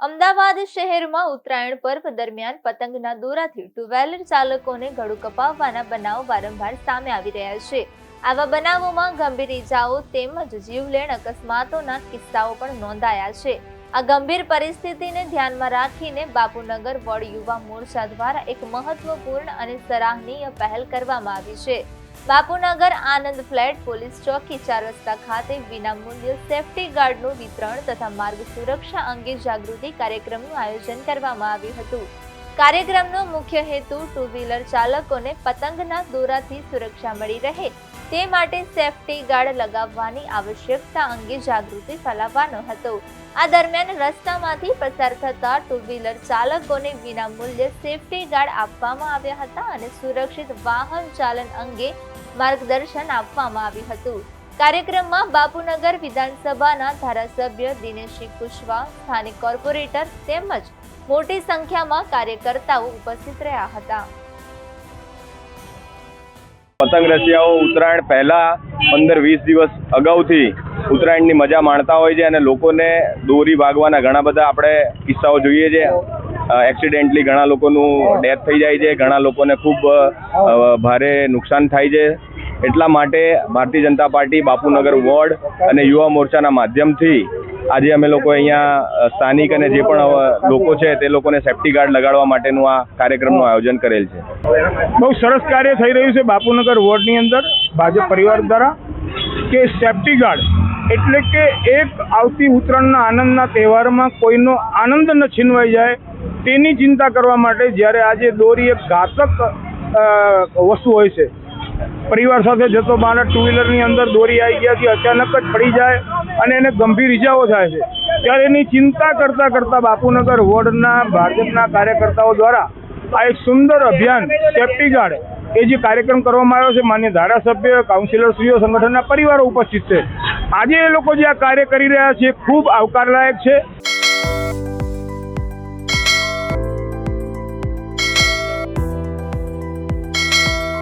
અમદાવાદ શહેરમાં ઉત્તરાયણ પર્વ દરમિયાન પતંગના દોરાથી ટુ વ્હીલર ચાલકોને ગળું કપાવવાના બનાવો વારંવાર સામે આવી રહ્યા છે। આવા બનાવોમાં ગંભીર ઈજાઓ તેમજ જીવલેણ અકસ્માતોના કિસ્સાઓ પણ નોંધાયા છે। આ ગંભીર પરિસ્થિતિને ધ્યાનમાં રાખીને બાપુનગર વોર્ડ યુવા મોરચા દ્વારા એક મહત્વપૂર્ણ અને સરાહનીય પહેલ કરવામાં આવી છે। બાપુનગર આનંદ ફ્લેટ પોલીસ ચોકી 4 રસ્તા ખાતે વિનામૂલ્ય સેફટી ગાર્ડનું વિતરણ તથા માર્ગ સુરક્ષા અંગે જાગૃતિ કાર્યક્રમનું આયોજન કરવામાં આવ્યું હતું। કાર્યક્રમનો મુખ્ય હેતુ ટુ વ્હીલર ચાલકોને પતંગના દોરાથી સુરક્ષા મળી રહે તે માટે સેફટી ગાર્ડ લગાવવાની આવશ્યકતા અંગે જાગૃતિ ફેલાવવાનો હતો। આ દરમિયાન રસ્તામાંથી પસાર થતા ટુ વ્હીલર ચાલકોને વિનામૂલ્યે સેફટી ગાર્ડ આપવામાં આવ્યા હતા અને સુરક્ષિત વાહન ચાલન અંગે માર્ગદર્શન આપવામાં આવ્યું હતું। કાર્યક્રમમાં બાપુનગર વિધાનસભાના ધારાસભ્ય દિનેશજી કુશવાહ, સ્થાનિક કોર્પોરેટર તેમજ મોટી સંખ્યામાં કાર્યકર્તાઓ ઉપસ્થિત રહ્યા હતા। પતંગ રસિયાઓ ઉત્તરાયણ પહેલા 15-20 દિવસ અગાઉથી ઉત્તરાયણની મજા માણતા હોય છે અને લોકોને દોરી વાગવાના ઘણા બધા આપણે કિસ્સાઓ જોઈએ છે। એક્સિડેન્ટલી ઘણા લોકોનું ડેથ થઈ જાય છે, ઘણા લોકોને ખૂબ ભારે નુકસાન થાય છે। એટલા માટે ભારતીય જનતા પાર્ટી બાપુનગર વોર્ડ અને યુવા મોરચાના માધ્યમથી આજે અમે લોકો અહીંયા સ્થાનિક અને જે પણ લોકો છે તે લોકોને સેફટી ગાર્ડ લગાડવા માટેનું આ કાર્યક્રમનું આયોજન કરેલ છે। બહુ સરસ કાર્ય થઈ રહ્યું છે બાપુનગર વોર્ડની અંદર ભાજપ પરિવાર દ્વારા કે સેફટી ગાર્ડ એટલે કે એક આવતી ઉત્તરાયણના આનંદના તહેવારમાં કોઈનો આનંદ ન છીનવાઈ જાય તેની ચિંતા કરવા માટે જ્યારે આજે દોરી એક ઘાતક વસ્તુ હોય છે। પરિવાર સાથે જતો બાળક ટુ વ્હીલરની અંદર દોરી આવી ગયાથી અચાનક જ પડી જાય અને એને ગંભીર ઈજાઓ થાય છે, ત્યારે એની ચિંતા કરતાં બાપુનગર વોર્ડના ભાજપના કાર્યકર્તાઓ દ્વારા આ એક સુંદર અભિયાન સેફટી ગાર્ડ એ જે કાર્યક્રમ કરવામાં આવ્યો છે, માન્ય ધારાસભ્ય, કાઉન્સિલરશ્રીઓ, સંગઠનના પરિવારો ઉપસ્થિત છે। આજે એ લોકો જે આ કાર્ય કરી રહ્યા છે ખૂબ આવકારલાયક છે।